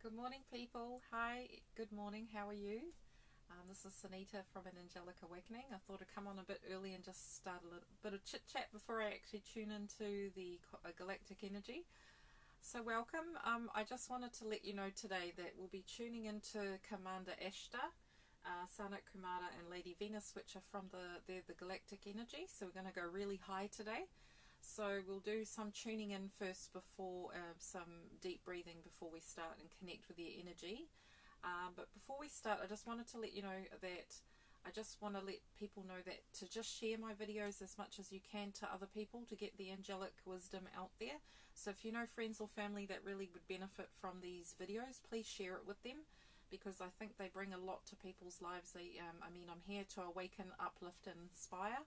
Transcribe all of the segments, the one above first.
Good morning, people. Hi, good morning. How are you? This is Sunita from An Angelic Awakening. I thought I'd come on a bit early and just start a little bit of chit chat before I actually tune into the galactic energy. So welcome. I just wanted to let you know today that we'll be tuning into Kamada Ashtar, Sanak Kamada and Lady Venus, which are from the galactic energy. So we're going to go really high today. So we'll do some tuning in first before some deep breathing before we start and connect with the energy. But before we start, I just wanted to let you know that I just want to let people know that to just share my videos as much as you can to other people to get the angelic wisdom out there. So if you know friends or family that really would benefit from these videos, please share it with them, because I think they bring a lot to people's lives. I'm here to awaken, uplift and inspire.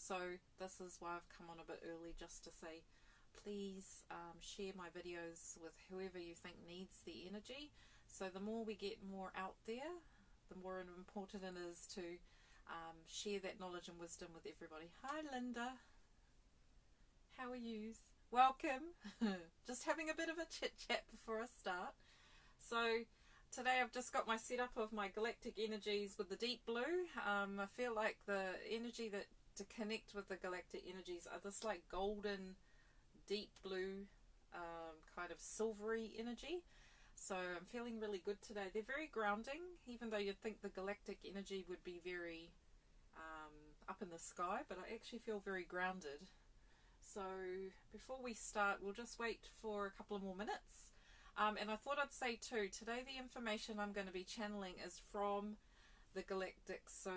So this is why I've come on a bit early, just to say please share my videos with whoever you think needs the energy. So the more we get more out there, the more important it is to share that knowledge and wisdom with everybody. Hi Linda, how are you? Welcome. Just having a bit of a chit chat before I start. So today I've just got my setup of my galactic energies with the deep blue. I feel like the energy that to connect with the galactic energies are this like golden deep blue kind of silvery energy. So I'm feeling really good today. They're very grounding, even though you'd think the galactic energy would be very up in the sky, but I actually feel very grounded. So before we start, we'll just wait for a couple of more minutes. And I thought I'd say too, today the information I'm going to be channeling is from the galactics. So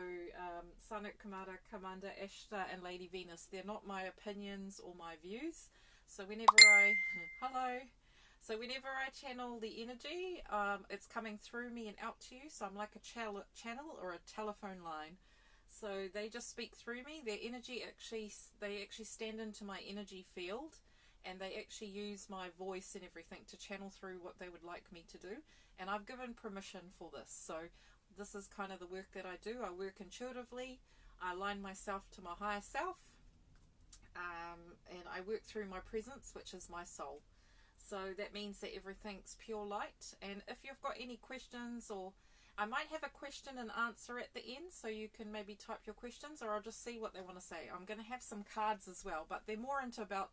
Sanak Kamada, Kamada, Ashtar and Lady Venus, they're not my opinions or my views. So whenever I channel the energy, it's coming through me and out to you. So I'm like a channel or a telephone line. So they just speak through me. Their energy they actually stand into my energy field, and they actually use my voice and everything to channel through what they would like me to do. And I've given permission for this. So this is kind of the work that I do. I work intuitively. I align myself to my higher self. And I work through my presence, which is my soul. So that means that everything's pure light. And if you've got any questions, or I might have a question and answer at the end, so you can maybe type your questions, or I'll just see what they want to say. I'm going to have some cards as well, but they're more into about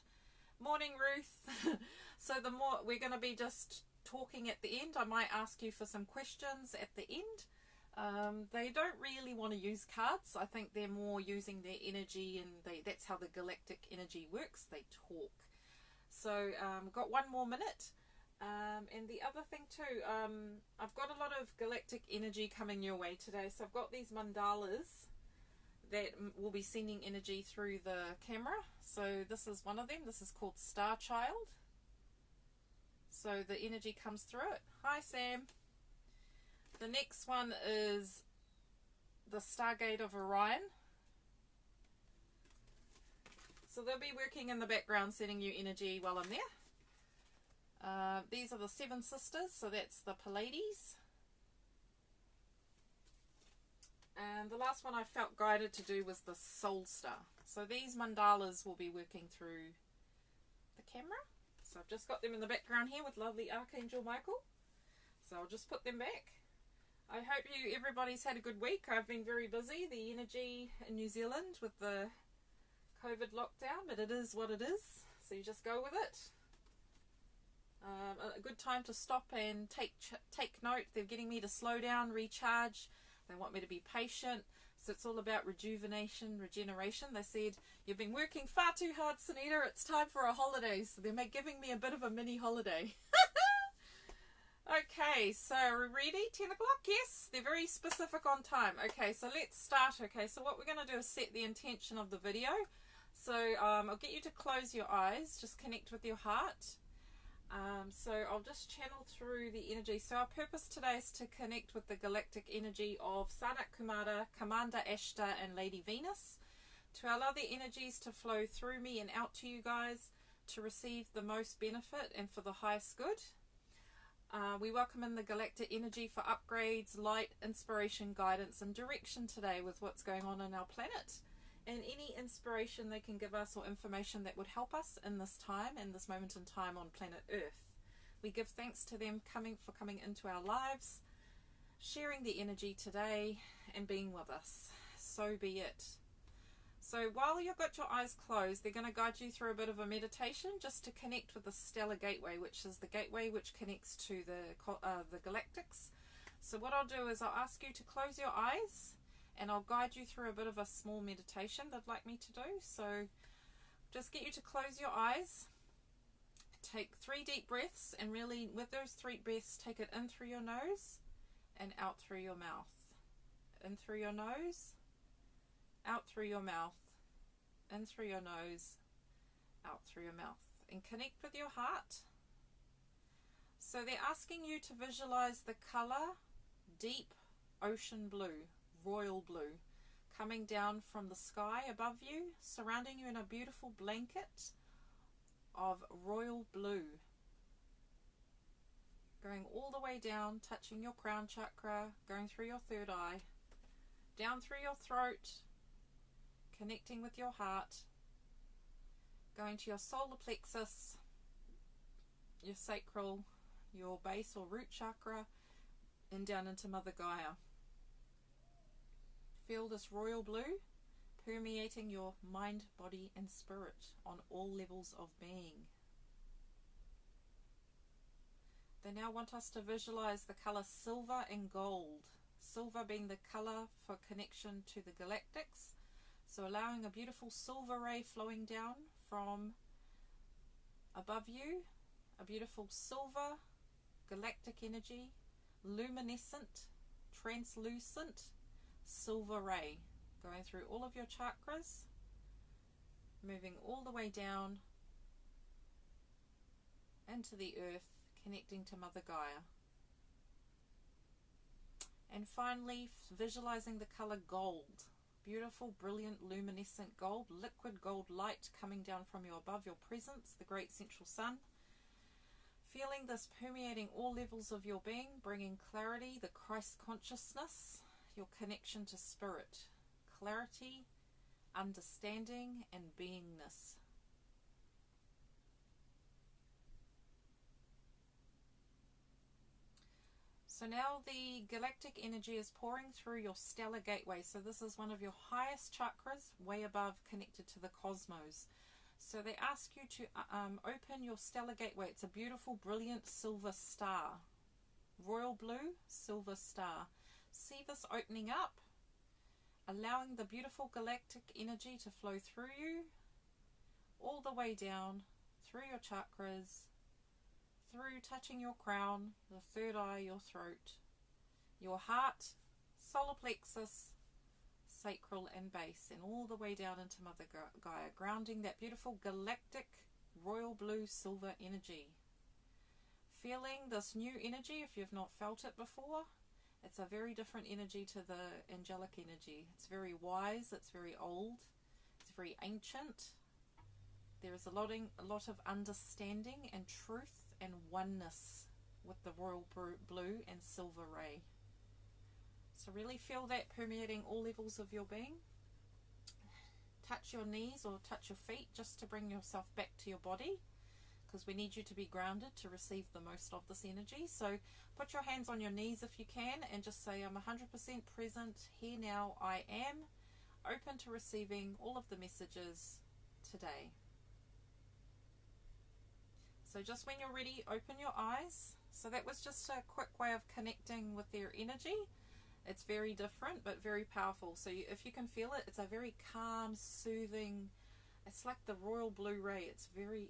morning, Ruth. So the more we're going to be just talking at the end. I might ask you for some questions at the end. They don't really want to use cards. I think they're more using their energy, and that's how the galactic energy works. They talk. So got one more minute. And the other thing too, I've got a lot of galactic energy coming your way today. So I've got these mandalas that will be sending energy through the camera. So this is one of them. This is called Star Child. So the energy comes through it. Hi Sam. The next one is the Stargate of Orion. So they'll be working in the background, sending you energy while I'm there. These are the Seven Sisters, so that's the Pleiades. And the last one I felt guided to do was the Soul Star. So these mandalas will be working through the camera. So I've just got them in the background here with lovely Archangel Michael. So I'll just put them back. I hope everybody's had a good week. I've been very busy. The energy in New Zealand with the COVID lockdown, but it is what it is. So you just go with it. A good time to stop and take note. They're getting me to slow down, recharge. They want me to be patient. So it's all about rejuvenation, regeneration. They said, you've been working far too hard, Sunita. It's time for a holiday. So they're giving me a bit of a mini holiday. Okay, so are we ready? 10 o'clock? Yes, they're very specific on time. Okay, so let's start. Okay, so what we're going to do is set the intention of the video. So I'll get you to close your eyes, just connect with your heart. So I'll just channel through the energy. So our purpose today is to connect with the galactic energy of Sanak Kamada, Kamada Ashtar and Lady Venus, to allow the energies to flow through me and out to you guys to receive the most benefit and for the highest good. We welcome in the galactic energy for upgrades, light, inspiration, guidance and direction today with what's going on in our planet, and any inspiration they can give us or information that would help us in this time and this moment in time on planet Earth. We give thanks to them for coming into our lives, sharing the energy today and being with us. So be it. So while you've got your eyes closed, they're going to guide you through a bit of a meditation just to connect with the stellar gateway, which is the gateway which connects to the galactics. So what I'll do is I'll ask you to close your eyes and I'll guide you through a bit of a small meditation they'd like me to do. So just get you to close your eyes. Take 3 deep breaths, and really with those 3 breaths, take it in through your nose and out through your mouth. In through your nose, out through your mouth, in through your nose, out through your mouth. And connect with your heart. So they're asking you to visualize the color deep ocean blue, royal blue, coming down from the sky above you, surrounding you in a beautiful blanket of royal blue, going all the way down, touching your crown chakra, going through your third eye, down through your throat, connecting with your heart, going to your solar plexus, your sacral, your base or root chakra, and down into Mother Gaia. Feel this royal blue permeating your mind, body and spirit on all levels of being. They now want us to visualize the color silver and gold. Silver being the color for connection to the galactics. So allowing a beautiful silver ray flowing down from above you, a beautiful silver galactic energy, luminescent, translucent silver ray going through all of your chakras, moving all the way down into the earth, connecting to Mother Gaia. And finally, visualizing the color gold. Beautiful, brilliant, luminescent gold, liquid gold light coming down from you above your presence, the great central sun. Feeling this permeating all levels of your being, bringing clarity, the Christ consciousness, your connection to spirit. Clarity, understanding, and beingness. So now the galactic energy is pouring through your stellar gateway. So this is one of your highest chakras, way above, connected to the cosmos. So they ask you to open your stellar gateway. It's a beautiful, brilliant silver star. Royal blue, silver star. See this opening up, allowing the beautiful galactic energy to flow through you, all the way down, through your chakras, through touching your crown, the third eye, your throat, your heart, solar plexus, sacral and base, and all the way down into Mother Gaia, grounding that beautiful galactic royal blue silver energy. Feeling this new energy, if you've not felt it before, it's a very different energy to the angelic energy. It's very wise, it's very old, it's very ancient. There is a lot of understanding and truth and oneness with the royal blue and silver ray. So really feel that permeating all levels of your being. Touch your knees or touch your feet just to bring yourself back to your body, because we need you to be grounded to receive the most of this energy. So put your hands on your knees if you can and just say, I'm 100% present here now. I am open to receiving all of the messages today. So just when you're ready, open your eyes. So that was just a quick way of connecting with their energy. It's very different but very powerful. So if you can feel it, it's a very calm, soothing, it's like the royal blue ray. It's very,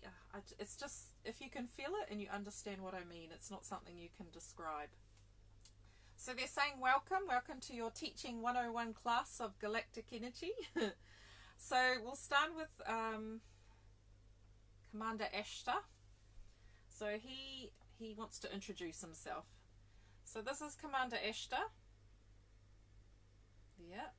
it's just, if you can feel it and you understand what I mean, it's not something you can describe. So they're saying welcome to your Teaching 101 class of Galactic Energy. So we'll start with Commander Ashtar. So he wants to introduce himself. So this is Commander Ashtar. Yeah.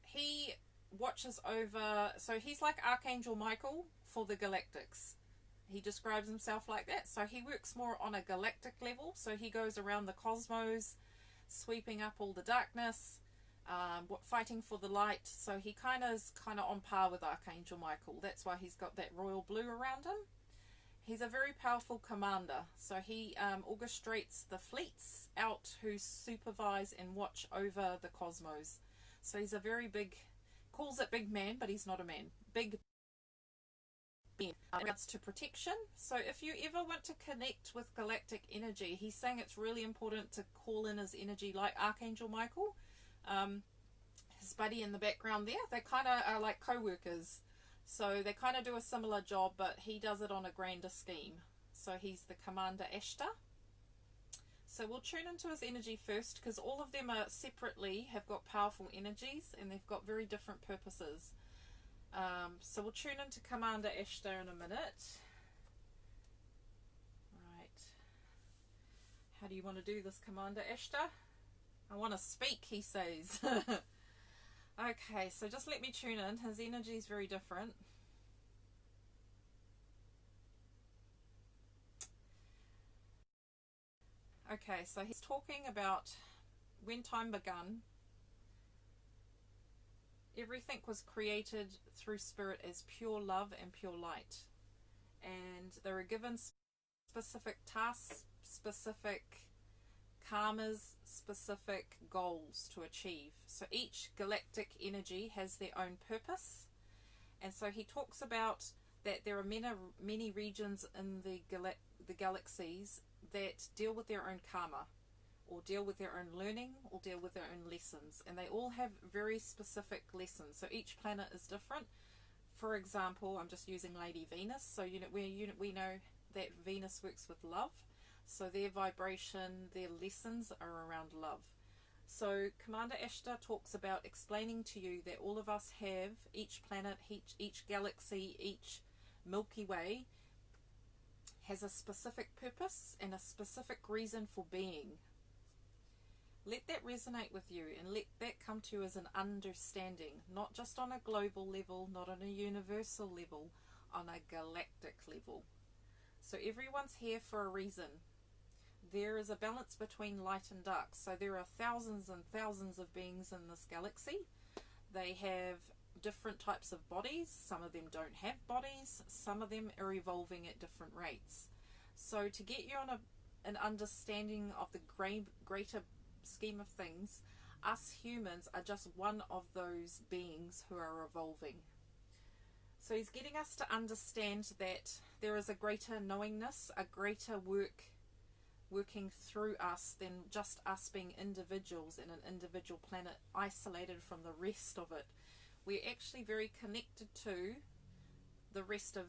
He watches over, so he's like Archangel Michael for the galactics. He describes himself like that. So he works more on a galactic level. So he goes around the cosmos, sweeping up all the darkness, fighting for the light. So he is kind of on par with Archangel Michael. That's why he's got that royal blue around him. He's a very powerful commander. So he orchestrates the fleets out who supervise and watch over the cosmos. So he's a very big, calls it big man, but he's not a man. Big being. Regards to protection. So if you ever want to connect with galactic energy, he's saying it's really important to call in his energy like Archangel Michael. His buddy in the background there, they kind of are like co-workers. So they kind of do a similar job, but he does it on a grander scheme. So he's the Commander Ashtar. So we'll tune into his energy first, because all of them are separately have got powerful energies and they've got very different purposes. So we'll tune into Commander Ashtar in a minute. Right. How do you want to do this, Commander Ashtar? I want to speak, he says. Okay, so just let me tune in. His energy is very different. Okay, so he's talking about when time begun, everything was created through spirit as pure love and pure light. And they were given specific tasks, specific karmas, specific goals to achieve. So each galactic energy has their own purpose. And so he talks about that there are many regions in the galaxies that deal with their own karma, or deal with their own learning, or deal with their own lessons. And they all have very specific lessons. So each planet is different. For example, I'm just using Lady Venus. So we know that Venus works with love. So their vibration, their lessons are around love. So Commander Ashtar talks about explaining to you that all of us have, each planet, each galaxy, each Milky Way has a specific purpose and a specific reason for being. Let that resonate with you, and let that come to you as an understanding, not just on a global level, not on a universal level, on a galactic level. So everyone's here for a reason. There is a balance between light and dark. So there are thousands and thousands of beings in this galaxy. They have different types of bodies. Some of them don't have bodies. Some of them are evolving at different rates. So to get you on an understanding of the greater scheme of things, us humans are just one of those beings who are evolving. So he's getting us to understand that there is a greater knowingness, a greater working through us than just us being individuals in an individual planet isolated from the rest of it. We're actually very connected to the rest of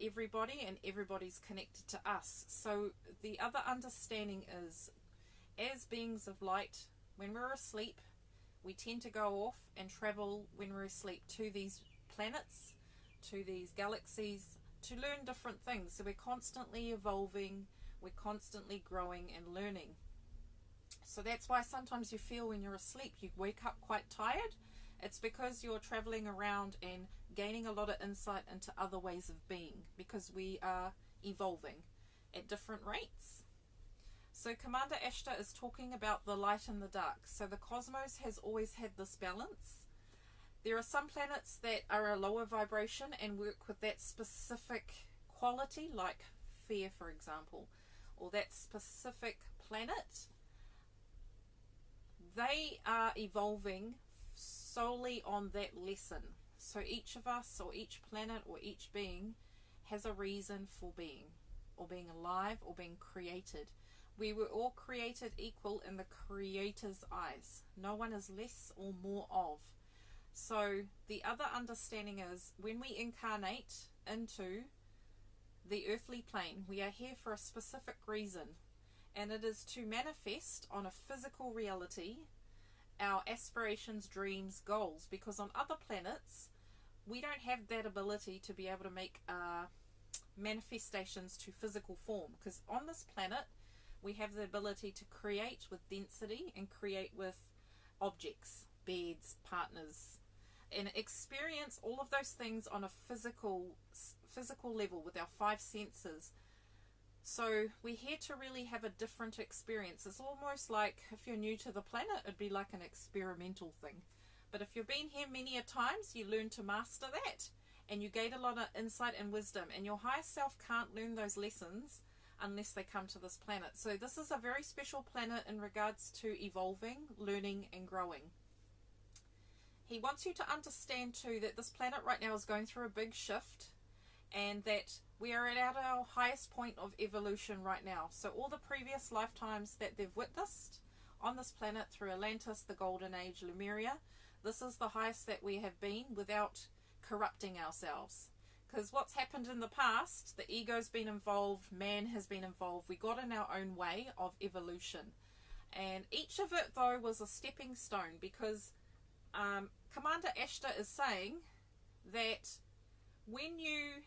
everybody, and everybody's connected to us. So the other understanding is, as beings of light, when we're asleep, we tend to go off and travel when we're asleep to these planets, to these galaxies, to learn different things. So we're constantly evolving, we're constantly growing and learning. So that's why sometimes you feel when you're asleep, you wake up quite tired. It's because you're traveling around and gaining a lot of insight into other ways of being, because we are evolving at different rates. So Commander Ashtar is talking about the light and the dark. So the cosmos has always had this balance. There are some planets that are a lower vibration and work with that specific quality, like fear, for example, or that specific planet. They are evolving solely on that lesson. So each of us, or each planet, or each being has a reason for being, or being alive, or being created. We were all created equal in the Creator's eyes. No one is less or more of. So the other understanding is, when we incarnate into the earthly plane, we are here for a specific reason, and it is to manifest on a physical reality our aspirations, dreams, goals, because on other planets we don't have that ability to be able to make manifestations to physical form, because on this planet we have the ability to create with density and create with objects, beds, partners, and experience all of those things on a physical level with our five senses. So we're here to really have a different experience. It's almost like, if you're new to the planet, it'd be like an experimental thing. But if you've been here many a times, you learn to master that, and you gain a lot of insight and wisdom, and your higher self can't learn those lessons unless they come to this planet. So this is a very special planet in regards to evolving, learning and growing. He wants you to understand too that this planet right now is going through a big shift, and that we are at our highest point of evolution right now. So all the previous lifetimes that they've witnessed on this planet through Atlantis, the Golden Age, Lemuria, this is the highest that we have been without corrupting ourselves. Because what's happened in the past, the ego's been involved, man has been involved, we got in our own way of evolution. And each of it though was a stepping stone, because Commander Ashtar is saying that when you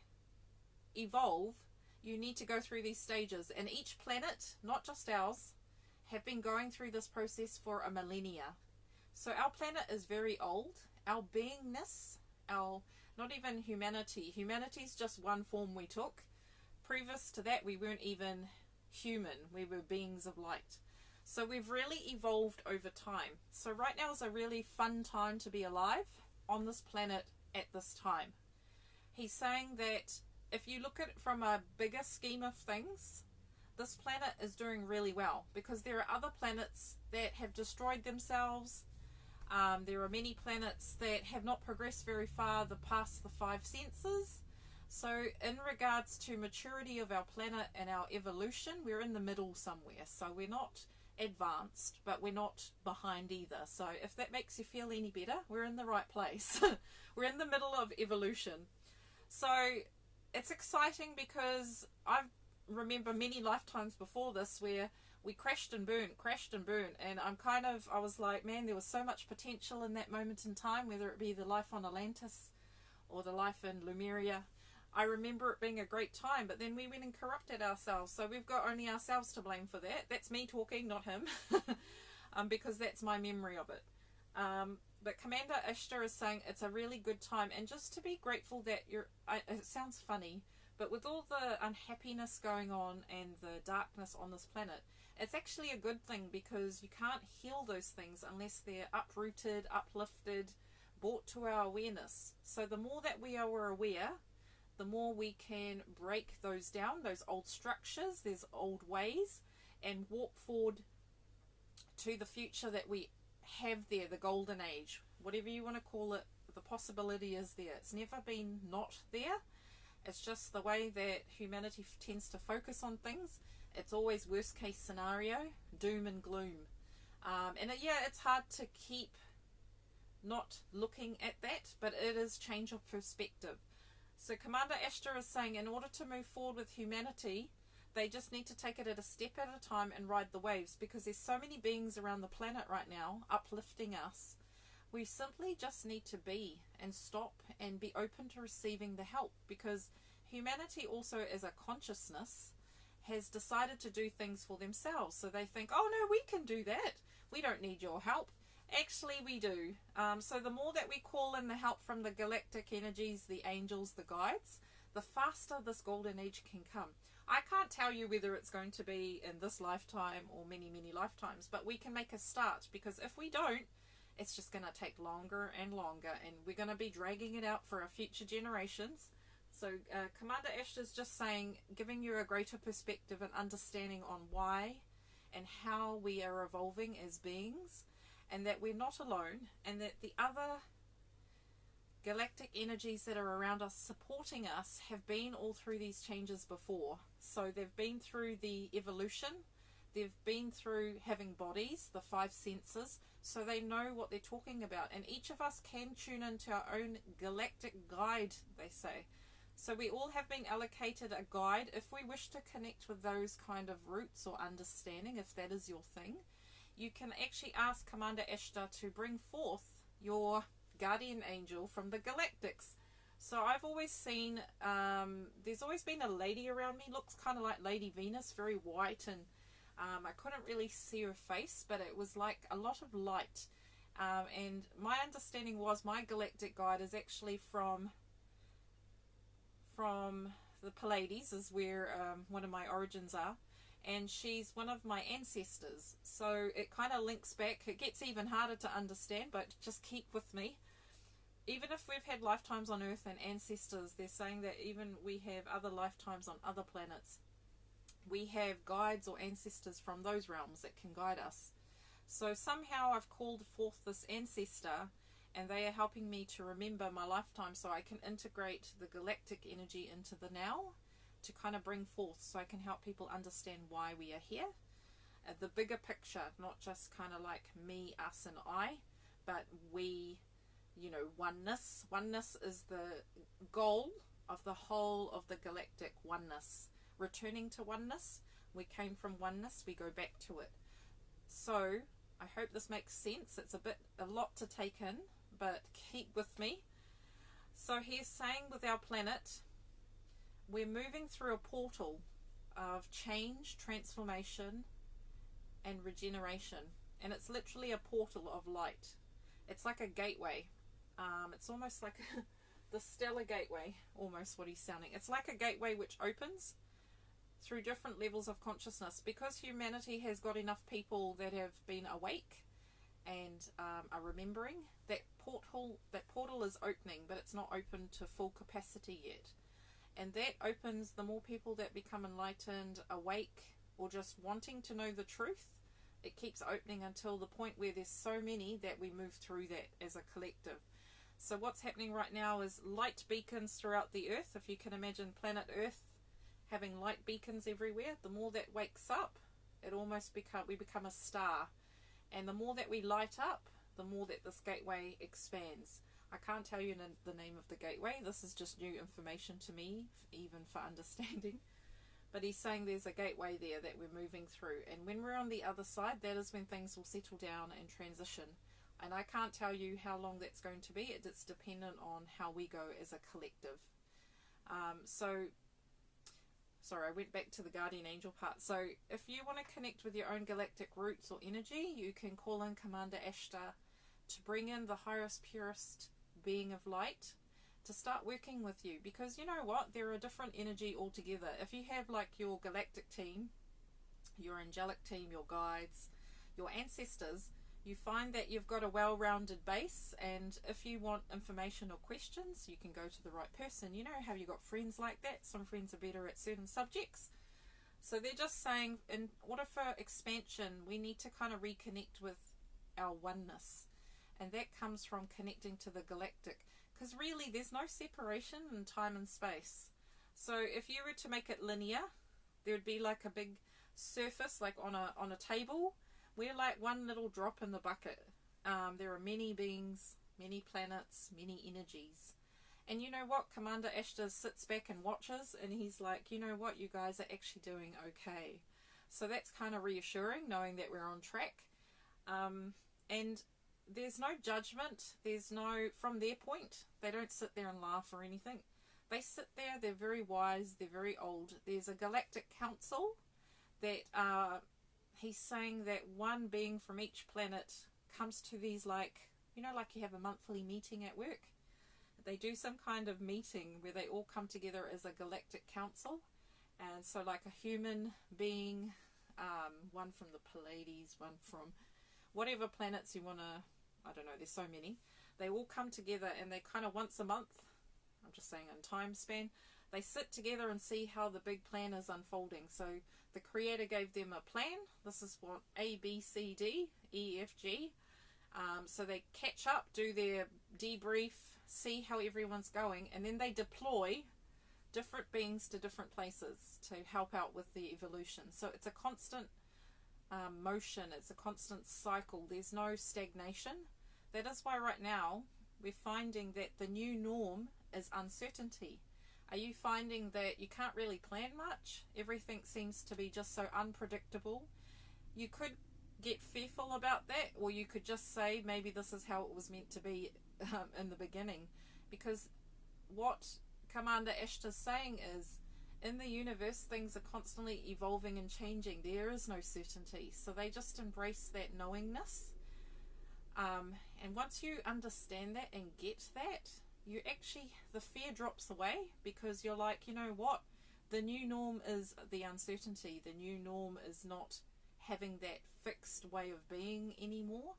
evolve, you need to go through these stages, and each planet, not just ours, have been going through this process for a millennia. So our planet is very old. Our beingness, our not even humanity. Humanity's just one form we took. Previous to that, we weren't even human. We were beings of light. So we've really evolved over time. So right now is a really fun time to be alive on this planet at this time. He's saying that if you look at it from a bigger scheme of things, this planet is doing really well, because there are other planets that have destroyed themselves. There are many planets that have not progressed very far past the 5 senses. So in regards to maturity of our planet and our evolution, we're in the middle somewhere. So we're not advanced, but we're not behind either. So if that makes you feel any better, we're in the right place. We're in the middle of evolution. So it's exciting, because I remember many lifetimes before this where we crashed and burned, and I was like, man, there was so much potential in that moment in time, whether it be the life on Atlantis or the life in Lemuria. I remember it being a great time, but then we went and corrupted ourselves, so we've got only ourselves to blame for that. That's me talking, not him, because that's my memory of it. But Commander Ashtar is saying it's a really good time, and just to be grateful that it sounds funny, but with all the unhappiness going on and the darkness on this planet, it's actually a good thing, because you can't heal those things unless they're uprooted, uplifted, brought to our awareness. So the more that we are aware, the more we can break those down, those old structures, those old ways, and walk forward to the future that we have there, the golden age, whatever you want to call it. The possibility is there. It's never been not there. It's just the way that humanity tends to focus on things. It's always worst case scenario, doom and gloom. It's hard to keep not looking at that, but it is change of perspective. So Commander Ashtar is saying in order to move forward with humanity, they just need to take it at a step at a time and ride the waves, because there's so many beings around the planet right now uplifting us. We simply just need to be and stop and be open to receiving the help, because humanity also as a consciousness has decided to do things for themselves. So they think, oh no, we can do that. We don't need your help. Actually, we do. So the more that we call in the help from the galactic energies, the angels, the guides, the faster this golden age can come. I can't tell you whether it's going to be in this lifetime or many, many lifetimes, but we can make a start, because if we don't, it's just going to take longer and longer, and we're going to be dragging it out for our future generations. So Commander Ashtar is just saying, giving you a greater perspective and understanding on why and how we are evolving as beings, and that we're not alone, and that the other galactic energies that are around us supporting us have been all through these changes before. So they've been through the evolution, they've been through having bodies, the 5 senses, so they know what they're talking about. And each of us can tune into our own galactic guide, they say. So we all have been allocated a guide. If we wish to connect with those kind of roots or understanding, if that is your thing, you can actually ask Commander Ashtar to bring forth your guardian angel from the galactics. So I've always seen, there's always been a lady around me, looks kind of like Lady Venus, very white, and I couldn't really see her face, but it was like a lot of light. And my understanding was my galactic guide is actually from the Pleiades, is where one of my origins are, and she's one of my ancestors. So it kind of links back. It gets even harder to understand, but just keep with me. even if we've had lifetimes on Earth and ancestors, they're saying that even we have other lifetimes on other planets. We have guides or ancestors from those realms that can guide us. So somehow I've called forth this ancestor, and they are helping me to remember my lifetime so I can integrate the galactic energy into the now to kind of bring forth, so I can help people understand why we are here. The bigger picture, not just kind of like me, us and I, but we, you know, oneness. Oneness is the goal of the whole of the galactic oneness. Returning to oneness. We came from oneness, we go back to it. So I hope this makes sense. It's a lot to take in, but keep with me. So he's saying with our planet, we're moving through a portal of change, transformation, and regeneration. And it's literally a portal of light. It's like a gateway. It's almost like the stellar gateway, almost what he's sounding. It's like a gateway which opens through different levels of consciousness, because humanity has got enough people that have been awake and are remembering. That portal is opening, but it's not open to full capacity yet. And that opens, the more people that become enlightened, awake, or just wanting to know the truth, it keeps opening until the point where there's so many that we move through that as a collective. So what's happening right now is light beacons throughout the earth. If you can imagine planet Earth having light beacons everywhere, the more that wakes up, we become a star. And the more that we light up, the more that this gateway expands. I can't tell you the name of the gateway. This is just new information to me, even for understanding. But he's saying there's a gateway there that we're moving through. And when we're on the other side, that is when things will settle down and transition. And I can't tell you how long that's going to be. It's dependent on how we go as a collective. Sorry, I went back to the guardian angel part. So if you want to connect with your own galactic roots or energy, you can call in Commander Ashtar to bring in the highest, purest being of light to start working with you. Because you know what? They're a different energy altogether. If you have like your galactic team, your angelic team, your guides, your ancestors, you find that you've got a well-rounded base, and if you want information or questions, you can go to the right person. You know how you got friends like that? Some friends are better at certain subjects. So they're just saying, in order for expansion, we need to kind of reconnect with our oneness. And that comes from connecting to the galactic. Because really, there's no separation in time and space. So if you were to make it linear, there would be like a big surface, like on a table. We're like one little drop in the bucket. There are many beings, many planets, many energies. And you know what? Commander Ashtar sits back and watches, and he's like, you know what? You guys are actually doing okay. So that's kind of reassuring, knowing that we're on track. And there's no judgment. There's no, from their point, they don't sit there and laugh or anything. They sit there, they're very wise, they're very old. There's a galactic council that he's saying that one being from each planet comes to these, like, you know, like you have a monthly meeting at work. They do some kind of meeting where they all come together as a galactic council. And so like a human being, one from the Pleiades, one from whatever planets you want to, I don't know, there's so many. They all come together, and they kind of once a month, I'm just saying in time span, they sit together and see how the big plan is unfolding. So the Creator gave them a plan. This is what A, B, C, D, E, F, G. So they catch up, do their debrief, see how everyone's going, and then they deploy different beings to different places to help out with the evolution. So it's a constant motion. It's a constant cycle. There's no stagnation. That is why right now we're finding that the new norm is uncertainty. Are you finding that you can't really plan much? Everything seems to be just so unpredictable. You could get fearful about that, or you could just say maybe this is how it was meant to be in the beginning. Because what Commander Ashtar's saying is, in the universe, things are constantly evolving and changing. There is no certainty. So they just embrace that knowingness. And once you understand that and get that, you actually, the fear drops away, because you're like, you know what? The new norm is the uncertainty. The new norm is not having that fixed way of being anymore.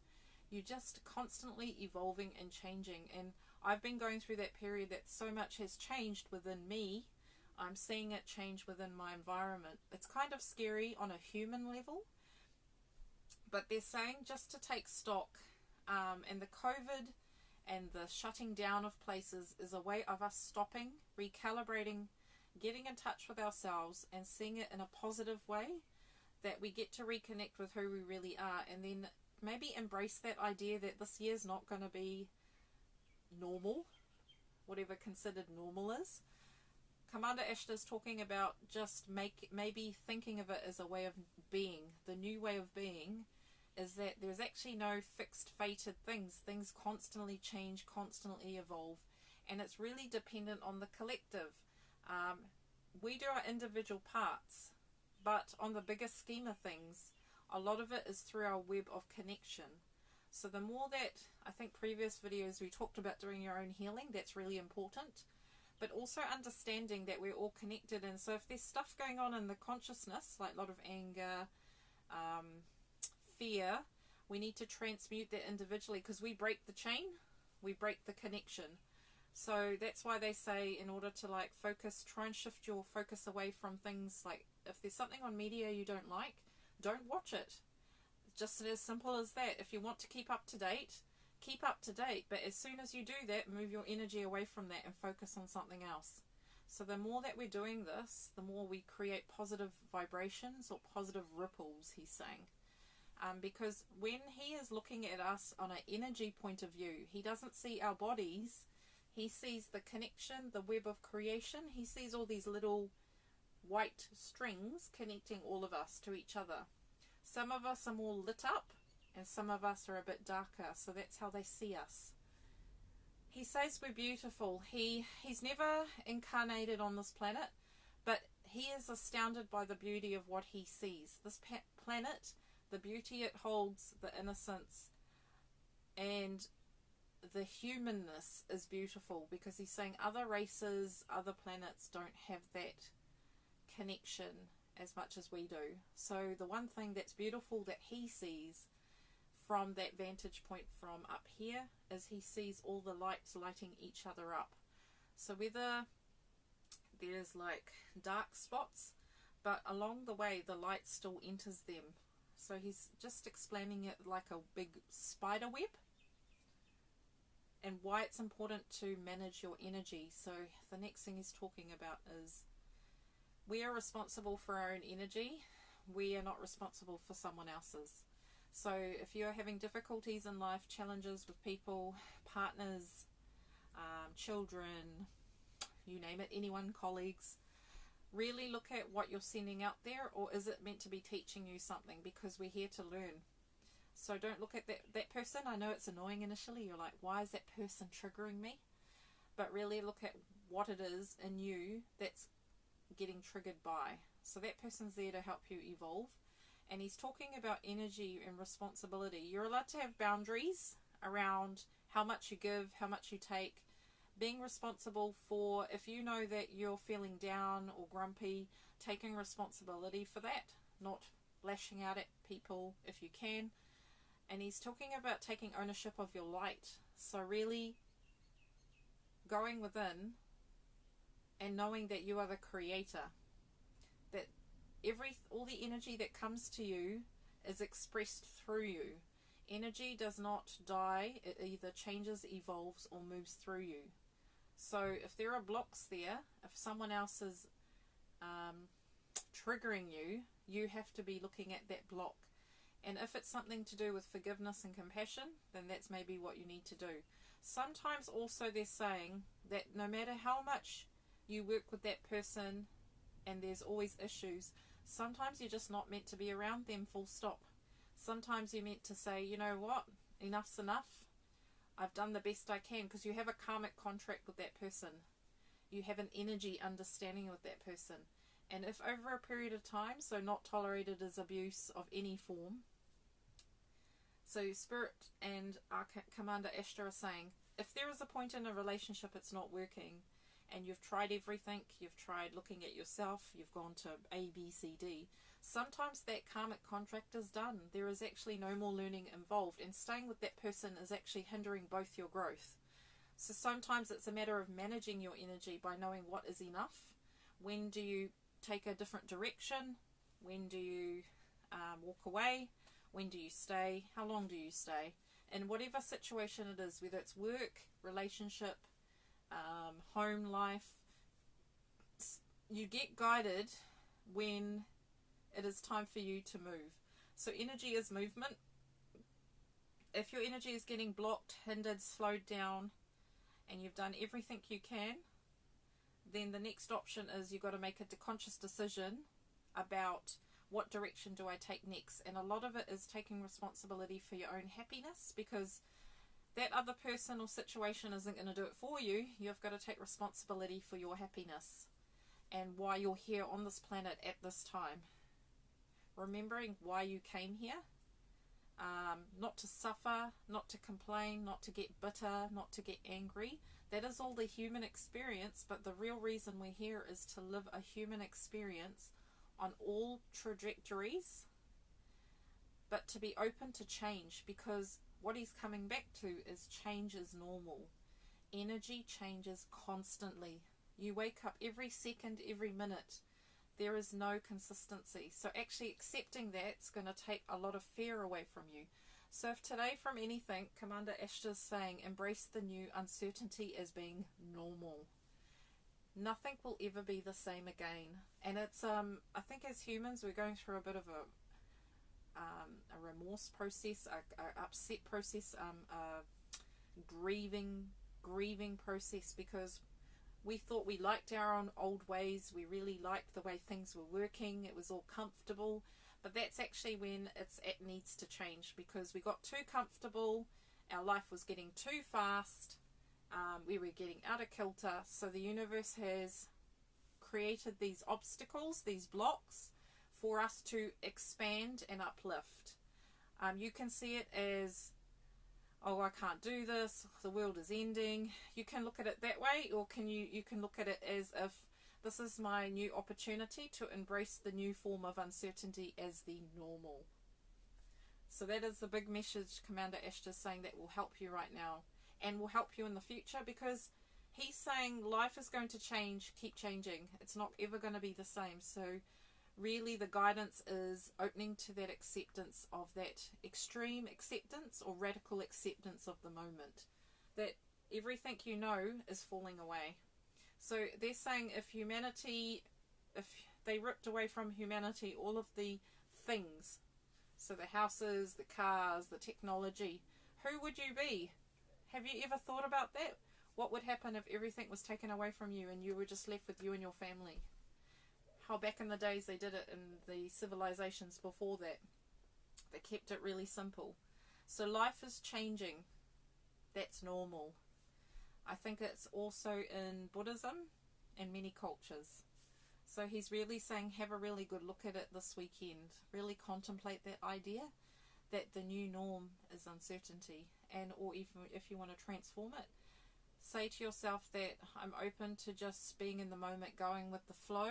You're just constantly evolving and changing. And I've been going through that period that so much has changed within me. I'm seeing it change within my environment. It's kind of scary on a human level, but they're saying just to take stock, and the COVID and the shutting down of places is a way of us stopping, recalibrating, getting in touch with ourselves and seeing it in a positive way, that we get to reconnect with who we really are, and then maybe embrace that idea that this year's not going to be normal, whatever considered normal is. Kamada Ashtar is talking about just maybe thinking of it as a way of being. The new way of being is that there's actually no fixed fated things. Things constantly change, constantly evolve, and it's really dependent on the collective. We do our individual parts, but on the bigger scheme of things, a lot of it is through our web of connection. So the more that, I think previous videos we talked about doing your own healing, that's really important, but also understanding that we're all connected. And so if there's stuff going on in the consciousness, like a lot of anger, fear, we need to transmute that individually, because we break the chain, we break the connection. So that's why they say, in order to like focus, try and shift your focus away from things like, if there's something on media you don't like, don't watch it. Just as simple as that. If you want to keep up to date, keep up to date, but as soon as you do that, move your energy away from that and focus on something else. So the more that we're doing this, the more we create positive vibrations or positive ripples, he's saying. Because when he is looking at us on an energy point of view, he doesn't see our bodies. He sees the connection, the web of creation. He sees all these little white strings connecting all of us to each other. Some of us are more lit up and some of us are a bit darker, so that's how they see us. He says we're beautiful. He's never incarnated on this planet, but he is astounded by the beauty of what he sees. This planet, the beauty it holds, the innocence and the humanness is beautiful, because he's saying other races, other planets don't have that connection as much as we do. So the one thing that's beautiful that he sees from that vantage point from up here is he sees all the lights lighting each other up. So whether there's like dark spots, but along the way the light still enters them. So he's just explaining it like a big spider web, and why it's important to manage your energy. So the next thing he's talking about is we are responsible for our own energy. We are not responsible for someone else's. So if you're having difficulties in life, challenges with people, partners, children, you name it, anyone, colleagues, really look at what you're sending out there, or is it meant to be teaching you something, because we're here to learn. So don't look at that person. I know it's annoying initially. You're like, why is that person triggering me? But really look at what it is in you that's getting triggered by. So that person's there to help you evolve. And he's talking about energy and responsibility. You're allowed to have boundaries around how much you give, how much you take. Being responsible for, if you know that you're feeling down or grumpy, taking responsibility for that, not lashing out at people if you can. And he's talking about taking ownership of your light. So really going within and knowing that you are the creator. That all the energy that comes to you is expressed through you. Energy does not die. It either changes, evolves, or moves through you. So if there are blocks there, if someone else is triggering you, you have to be looking at that block. And if it's something to do with forgiveness and compassion, then that's maybe what you need to do. Sometimes also they're saying that no matter how much you work with that person and there's always issues, sometimes you're just not meant to be around them, full stop. Sometimes you're meant to say, you know what, enough's enough. I've done the best I can, because you have a karmic contract with that person. You have an energy understanding with that person. And if over a period of time, so not tolerated as abuse of any form, so Spirit and Commander Ashtar are saying, if there is a point in a relationship it's not working, and you've tried everything, you've tried looking at yourself, you've gone to A, B, C, D, sometimes that karmic contract is done. There is actually no more learning involved, and staying with that person is actually hindering both your growth. So sometimes it's a matter of managing your energy by knowing what is enough. When do you take a different direction? When do you walk away? When do you stay? How long do you stay? In whatever situation it is, whether it's work, relationship, home life, you get guided when it is time for you to move. So energy is movement. If your energy is getting blocked, hindered, slowed down, and you've done everything you can, then the next option is you've got to make a conscious decision about what direction do I take next. And a lot of it is taking responsibility for your own happiness, because that other person or situation isn't going to do it for you. You've got to take responsibility for your happiness and why you're here on this planet at this time. Remembering why you came here. Not to suffer, not to complain, not to get bitter, not to get angry. That is all the human experience, but the real reason we're here is to live a human experience on all trajectories, but to be open to change, because what he's coming back to is change is normal. Energy changes constantly. You wake up every second, every minute. There is no consistency. So actually accepting that's going to take a lot of fear away from you. So if today from anything, Commander Ashtar's saying, embrace the new uncertainty as being normal. Nothing will ever be the same again. And it's, I think as humans, we're going through a bit of a remorse process, a upset process, a grieving process, because we thought we liked our own old ways. We really liked the way things were working. It was all comfortable. But that's actually when it needs to change, because we got too comfortable. Our life was getting too fast. We were getting out of kilter. So the universe has created these obstacles, these blocks, for us to expand and uplift. You can see it as, oh, I can't do this, the world is ending. You can look at it that way, or you can look at it as if this is my new opportunity to embrace the new form of uncertainty as the normal. So that is the big message Commander Ashtar is saying that will help you right now and will help you in the future, because he's saying life is going to change, keep changing. It's not ever going to be the same. So really the guidance is opening to that acceptance of that extreme acceptance or radical acceptance of the moment, that everything you know is falling away. So they're saying if they ripped away from humanity all of the things, so the houses, the cars, the technology, who would you be? Have you ever thought about that? What would happen if everything was taken away from you and you were just left with you and your family? How back in the days they did it in the civilizations before that. They kept it really simple. So life is changing. That's normal. I think it's also in Buddhism and many cultures. So he's really saying have a really good look at it this weekend. Really contemplate that idea that the new norm is uncertainty, and or even if you want to transform it, say to yourself that I'm open to just being in the moment, going with the flow,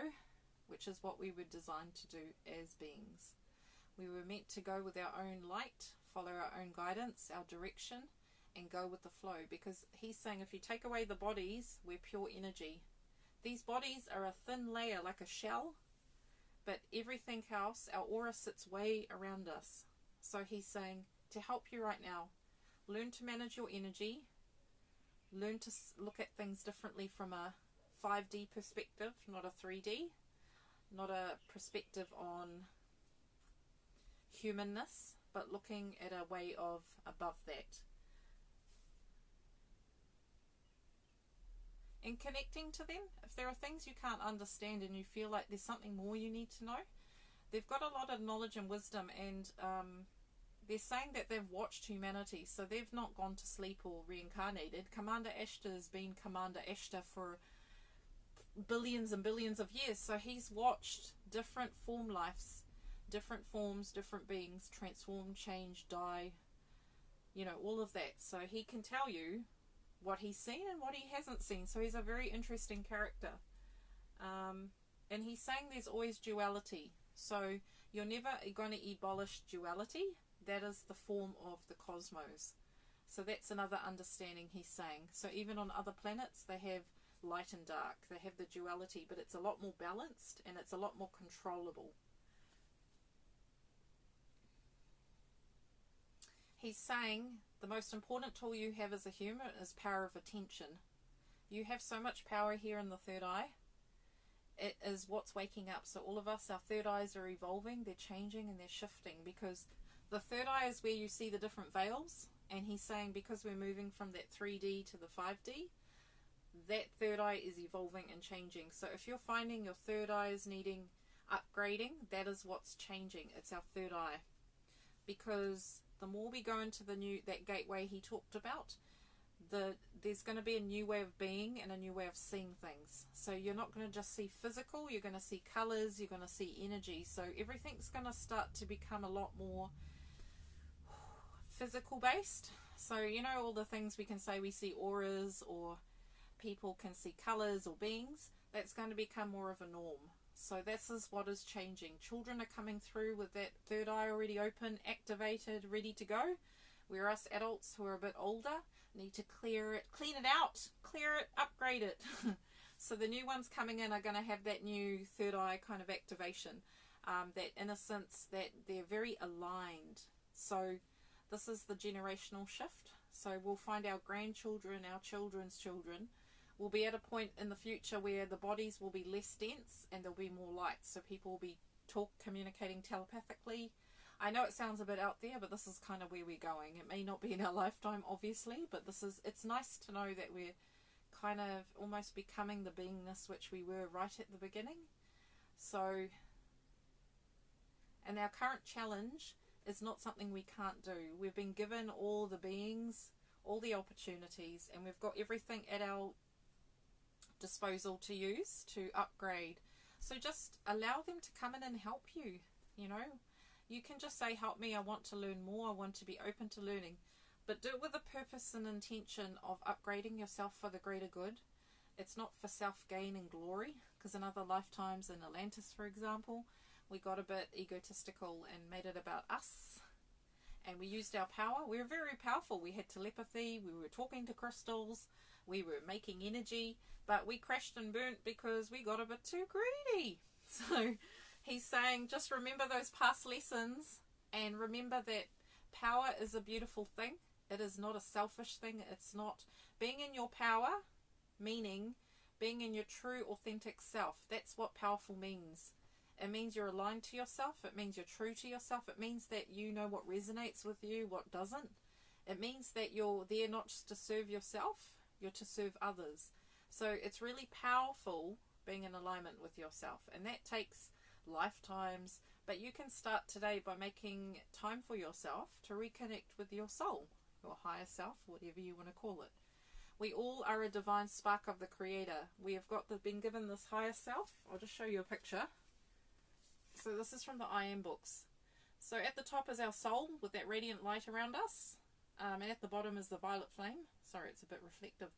which is what we were designed to do as beings. We were meant to go with our own light, follow our own guidance, our direction, and go with the flow, because he's saying if you take away the bodies, we're pure energy. These bodies are a thin layer like a shell, but everything else, our aura sits way around us. So he's saying to help you right now, learn to manage your energy, learn to look at things differently from a 5D perspective, not a 3D, not a perspective on humanness, but looking at a way of above that. And connecting to them. If there are things you can't understand and you feel like there's something more you need to know, they've got a lot of knowledge and wisdom, and they're saying that they've watched humanity, so they've not gone to sleep or reincarnated. Commander Ashtar has been Commander Ashtar for billions and billions of years, so he's watched different form lives, different forms, different beings transform, change, die, you know, all of that. So he can tell you what he's seen and what he hasn't seen. So he's a very interesting character. And he's saying there's always duality. So you're never going to abolish duality. That is the form of the cosmos. So that's another understanding he's saying. So even on other planets, they have light and dark. They have the duality, but it's a lot more balanced and it's a lot more controllable. He's saying the most important tool you have as a human is power of attention. You have so much power here in the third eye. It is what's waking up. So all of us, our third eyes are evolving, they're changing and they're shifting, because the third eye is where you see the different veils. And he's saying because we're moving from that 3D to the 5D, that third eye is evolving and changing. So if you're finding your third eye is needing upgrading, that is what's changing. It's our third eye. Because the more we go into that gateway he talked about, there's going to be a new way of being and a new way of seeing things. So you're not going to just see physical, you're going to see colors, you're going to see energy. So everything's going to start to become a lot more physical based. So you know, all the things we can say, we see auras, or people can see colors or beings, that's going to become more of a norm. So this is what is changing. Children are coming through with that third eye already open, activated, ready to go. Where us adults who are a bit older need to clear it, clean it out, clear it, upgrade it. So the new ones coming in are going to have that new third eye kind of activation, that innocence, that they're very aligned. So this is the generational shift. So we'll find our grandchildren, our children's children, will be at a point in the future where the bodies will be less dense and there'll be more light. So people will be communicating telepathically. I know it sounds a bit out there, but this is kind of where we're going. It may not be in our lifetime, obviously, but it's nice to know that we're kind of almost becoming the beingness which we were right at the beginning. So, and our current challenge is not something we can't do. We've been given all the beings, all the opportunities, and we've got everything at our disposal to use to upgrade. So just allow them to come in and help you. You know, you can just say, help me, I want to learn more, I want to be open to learning, but do it with a purpose and intention of upgrading yourself for the greater good. It's not for self-gain and glory, because in other lifetimes, in Atlantis for example, we got a bit egotistical and made it about us, and we used our power. We were very powerful. We had telepathy, we were talking to crystals, we were making energy, but we crashed and burnt because we got a bit too greedy. So he's saying, just remember those past lessons, and remember that power is a beautiful thing. It is not a selfish thing. It's not being in your power, meaning being in your true authentic self. That's what powerful means. It means you're aligned to yourself. It means you're true to yourself. It means that you know what resonates with you, what doesn't. It means that you're there not just to serve yourself, you're to serve others. So it's really powerful being in alignment with yourself, and that takes lifetimes, but you can start today by making time for yourself to reconnect with your soul, your higher self, whatever you want to call it. We all are a divine spark of the Creator. We have been given this higher self. I'll just show you a picture. So this is from the I Am books. So at the top is our soul with that radiant light around us, and at the bottom is the violet flame. Sorry, it's a bit reflective.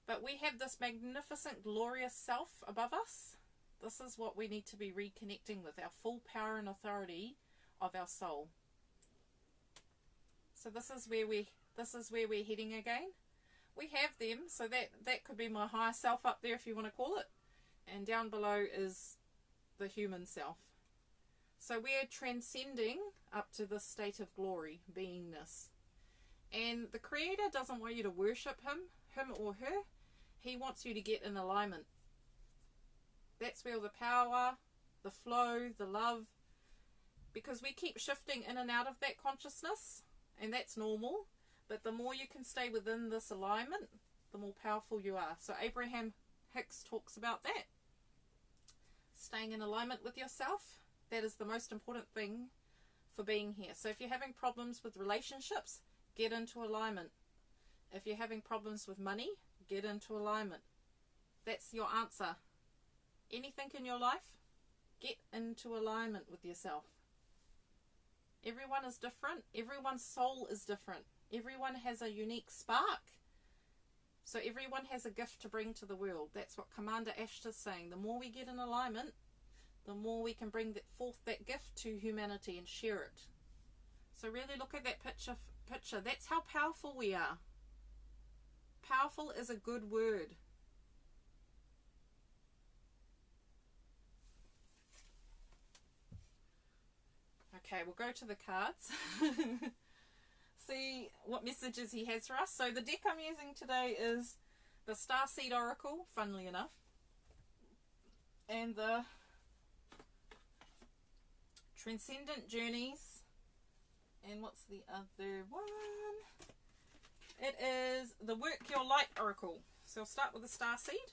But we have this magnificent, glorious self above us. This is what we need to be reconnecting with, our full power and authority of our soul. So this is where we're heading again. We have them, so that could be my higher self up there if you want to call it. And down below is the human self. So we're transcending up to this state of glory, beingness. And the Creator doesn't want you to worship him or her. He wants you to get in alignment. That's where all the power, the flow, the love, because we keep shifting in and out of that consciousness, and that's normal. But the more you can stay within this alignment, the more powerful you are. So Abraham Hicks talks about that. Staying in alignment with yourself, that is the most important thing for being here. So if you're having problems with relationships, get into alignment. If you're having problems with money, get into alignment. That's your answer. Anything in your life, get into alignment with yourself. Everyone is different. Everyone's soul is different. Everyone has a unique spark. So everyone has a gift to bring to the world. That's what Kamada Ashtar is saying. The more we get in alignment, the more we can bring forth that gift to humanity and share it. So really look at that picture. That's how powerful we are. Powerful is a good word. Okay, we'll go to the cards. See what messages he has for us. So the deck I'm using today is the Starseed Oracle, funnily enough, and the Transcendent Journeys, and what's the other one? It is the Work Your Light Oracle. So I'll start with the Starseed.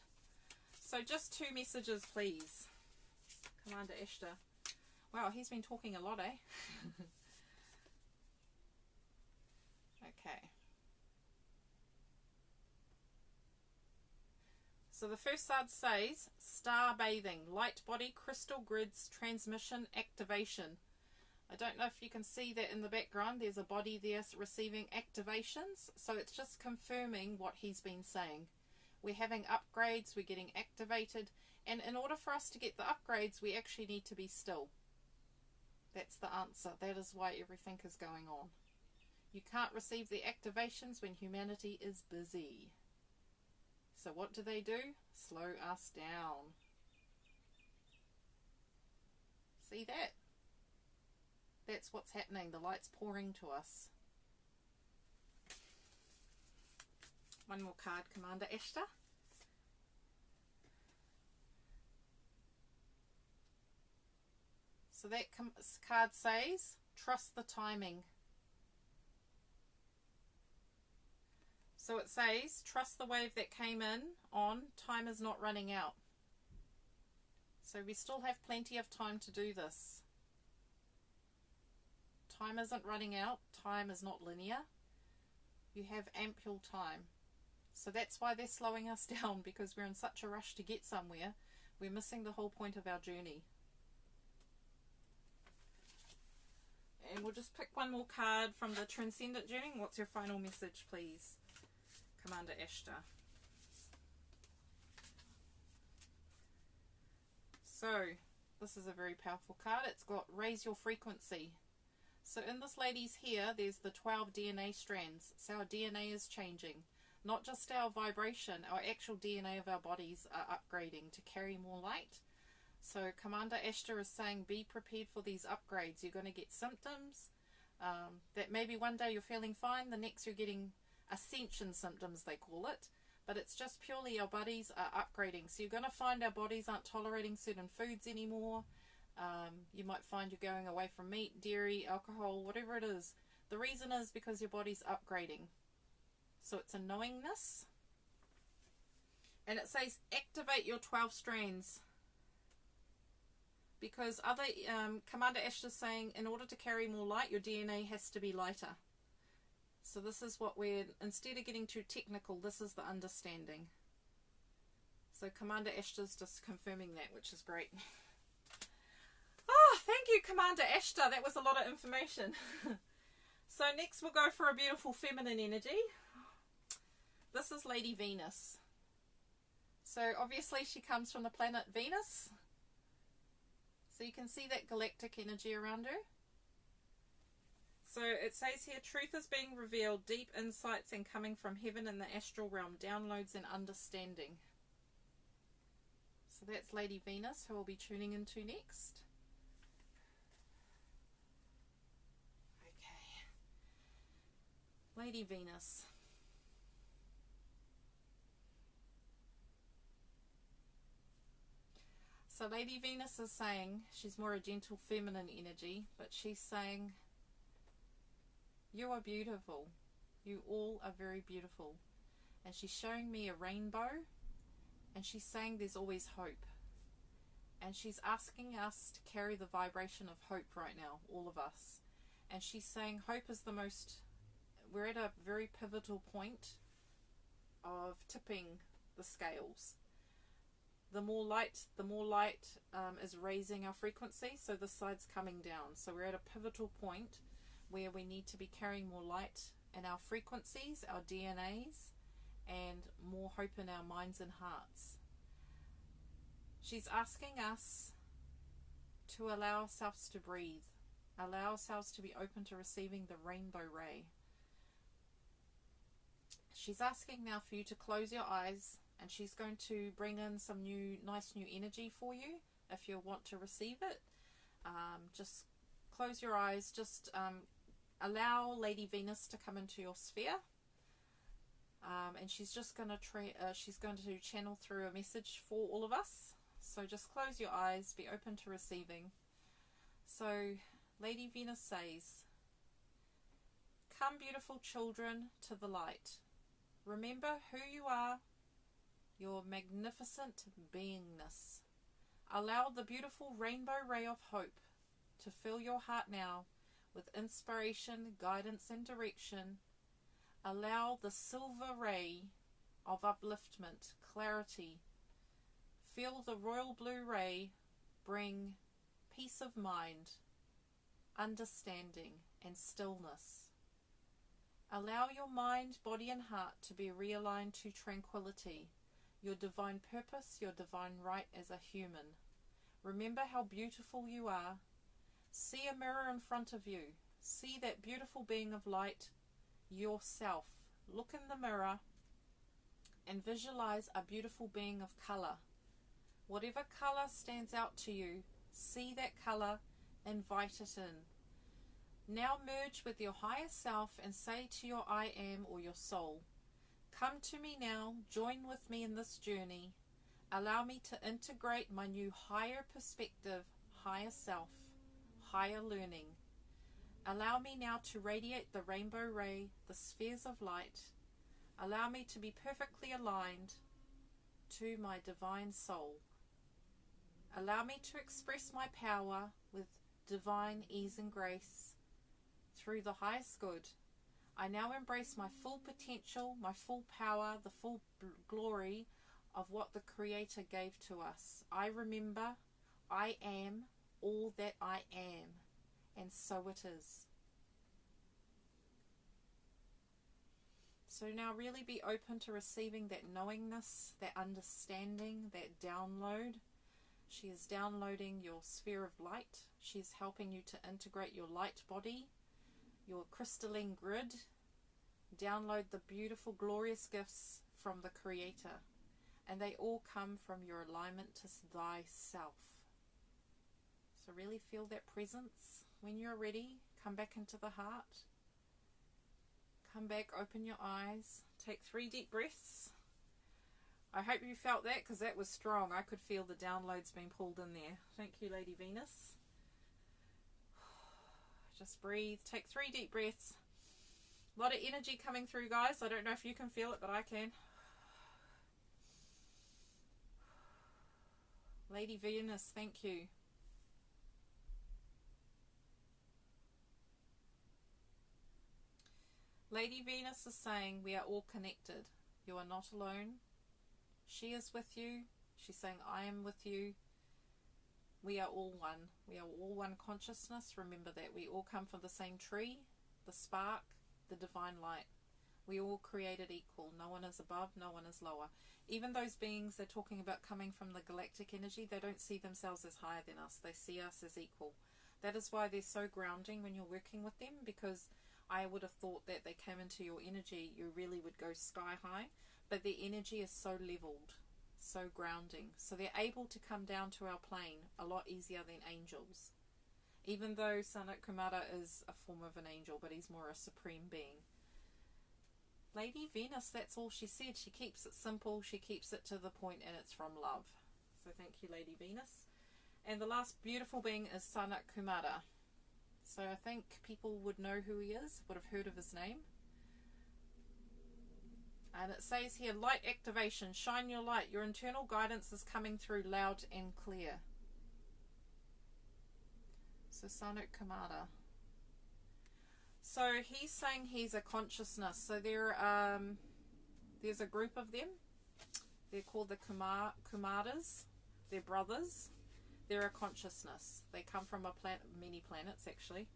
So just 2 messages, please. Commander Ashtar. Wow, he's been talking a lot, eh? Okay. So the first card says, Star Bathing, Light Body, Crystal Grids, Transmission, Activation. I don't know if you can see that in the background. There's a body there receiving activations. So it's just confirming what he's been saying. We're having upgrades, we're getting activated. And in order for us to get the upgrades, we actually need to be still. That's the answer. That is why everything is going on. You can't receive the activations when humanity is busy. So what do? Slow us down. See that? That's what's happening. The light's pouring to us. One more card, Commander Ashtar. So that card says, trust the timing. So it says, trust the wave that came in on, time is not running out. So we still have plenty of time to do this. Time isn't running out. Time is not linear. You have ample time. So that's why they're slowing us down, because we're in such a rush to get somewhere. We're missing the whole point of our journey. And we'll just pick one more card from the Transcendent Journey. What's your final message, please, Commander Ashtar? So, this is a very powerful card. It's got raise your frequency. So in this lady's here, there's the 12 DNA strands. So our DNA is changing. Not just our vibration, our actual DNA of our bodies are upgrading to carry more light. So Commander Ashtar is saying, be prepared for these upgrades. You're going to get symptoms that maybe one day you're feeling fine, the next you're getting ascension symptoms, they call it. But it's just purely our bodies are upgrading. So you're going to find our bodies aren't tolerating certain foods anymore. You might find you're going away from meat, dairy, alcohol, whatever it is. The reason is because your body's upgrading. So it's a knowingness. And it says, activate your 12 strands. Because other Commander Ashtar is saying, in order to carry more light, your DNA has to be lighter. So this is what we're, instead of getting too technical, this is the understanding. So Commander Ashtar is just confirming that, which is great. Oh, thank you, Commander Ashtar. That was a lot of information. So next we'll go for a beautiful feminine energy. This is Lady Venus. So obviously she comes from the planet Venus. So you can see that galactic energy around her. So it says here, truth is being revealed, deep insights and coming from heaven and the astral realm, downloads and understanding. So that's Lady Venus, who we'll be tuning into next. Okay. Lady Venus. So Lady Venus is saying, she's more a gentle feminine energy, but she's saying, you are beautiful. You all are very beautiful. And she's showing me a rainbow, and she's saying there's always hope. And she's asking us to carry the vibration of hope right now, all of us. And she's saying hope is the most, we're at a very pivotal point of tipping the scales. The more light is raising our frequency, so this side's coming down. So we're at a pivotal point where we need to be carrying more light in our frequencies, our DNAs, and more hope in our minds and hearts. She's asking us to allow ourselves to breathe. Allow ourselves to be open to receiving the rainbow ray. She's asking now for you to close your eyes, and she's going to bring in some nice new energy for you if you want to receive it. Just close your eyes. Just allow Lady Venus to come into your sphere. And she's just going to channel through a message for all of us. So just close your eyes, be open to receiving. So Lady Venus says, "Come, beautiful children, to the light. Remember who you are, your magnificent beingness. Allow the beautiful rainbow ray of hope to fill your heart now with inspiration, guidance, and direction. Allow the silver ray of upliftment, clarity. Feel the royal blue ray bring peace of mind, understanding, and stillness. Allow your mind, body, and heart to be realigned to tranquility, your divine purpose, your divine right as a human. Remember how beautiful you are. See a mirror in front of you. See that beautiful being of light, yourself. Look in the mirror and visualize a beautiful being of color. Whatever color stands out to you, see that color, invite it in. Now merge with your higher self and say to your I am or your soul, come to me now, join with me in this journey. Allow me to integrate my new higher perspective, higher self, higher learning. Allow me now to radiate the rainbow ray, the spheres of light. Allow me to be perfectly aligned to my divine soul. Allow me to express my power with divine ease and grace through the highest good. I now embrace my full potential, my full power, the full glory of what the Creator gave to us. I remember I am all that I am, and so it is. So now really be open to receiving that knowingness, that understanding, that download. She is downloading your sphere of light. She is helping you to integrate your light body, your crystalline grid. Download the beautiful, glorious gifts from the Creator. And they all come from your alignment to thyself. So really feel that presence. When you're ready, come back into the heart. Come back, open your eyes. Take 3 deep breaths. I hope you felt that, because that was strong. I could feel the downloads being pulled in there. Thank you, Lady Venus. Just breathe. Take 3 deep breaths. A lot of energy coming through, guys. I don't know if you can feel it, but I can. Lady Venus, thank you. Lady Venus is saying we are all connected. You are not alone. She is with you. She's saying I am with you. We are all one. We are all one consciousness. Remember that. We all come from the same tree, the spark, the divine light. We all created equal. No one is above, no one is lower. Even those beings they're talking about coming from the galactic energy, they don't see themselves as higher than us. They see us as equal. That is why they're so grounding when you're working with them, because I would have thought that they came into your energy, you really would go sky high, but their energy is so leveled, so grounding. So they're able to come down to our plane a lot easier than angels. Even though Sanat Kamada is a form of an angel, but he's more a supreme being. Lady Venus, that's all she said. She keeps it simple, she keeps it to the point, and it's from love. So thank you, Lady Venus. And the last beautiful being is Sanat Kamada. So I think people would know who he is, would have heard of his name. And it says here, light activation, shine your light. Your internal guidance is coming through loud and clear. So Sanat Kamada. So he's saying he's a consciousness. So there's a group of them. They're called the Kamadas. They're brothers. They're a consciousness. They come from a planet, many planets actually.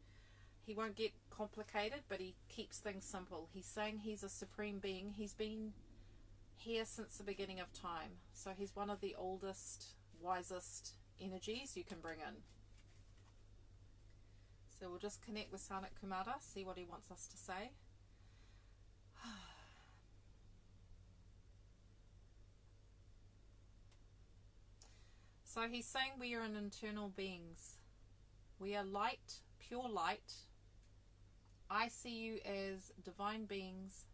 He won't get complicated, but he keeps things simple. He's saying he's a supreme being. He's been here since the beginning of time. So he's one of the oldest, wisest energies you can bring in. So So we'll just connect with Sanat Kamada, see what he wants us to say. So he's saying we are an internal beings. We are light, pure light. I see you as divine beings,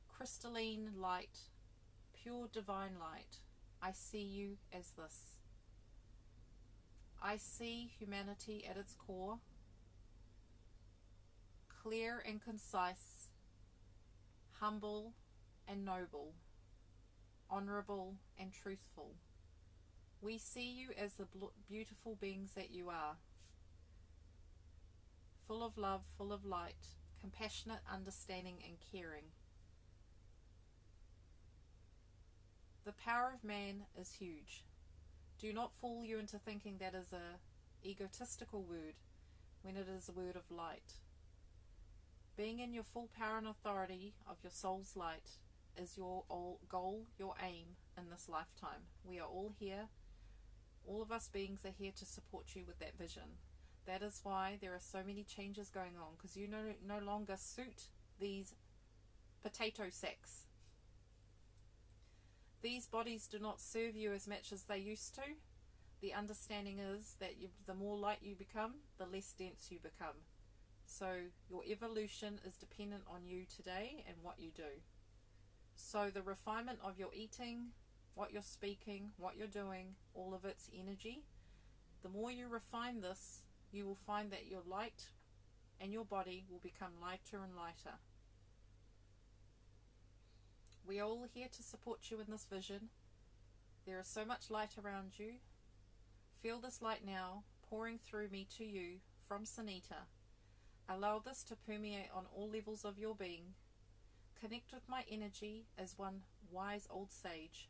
crystalline light, pure divine light. I see you as this. I see humanity at its core, clear and concise, humble and noble, honorable and truthful. We see you as the beautiful beings that you are, full of love, full of light, compassionate, understanding and caring. The power of man is huge. Do not fool you into thinking that is a egotistical word when it is a word of light. Being in your full power and authority of your soul's light is your goal, your aim in this lifetime. We are all here. All of us beings are here to support you with that vision. That is why there are so many changes going on, because you no longer suit these potato sacks. These bodies do not serve you as much as they used to. The understanding is that the more light you become, the less dense you become. So your evolution is dependent on you today and what you do. So the refinement of your eating, what you're speaking, what you're doing, all of its energy, the more you refine this, you will find that your light and your body will become lighter and lighter. We are all here to support you in this vision. There is so much light around you. Feel this light now pouring through me to you from Sunita. Allow this to permeate on all levels of your being. Connect with my energy as one wise old sage,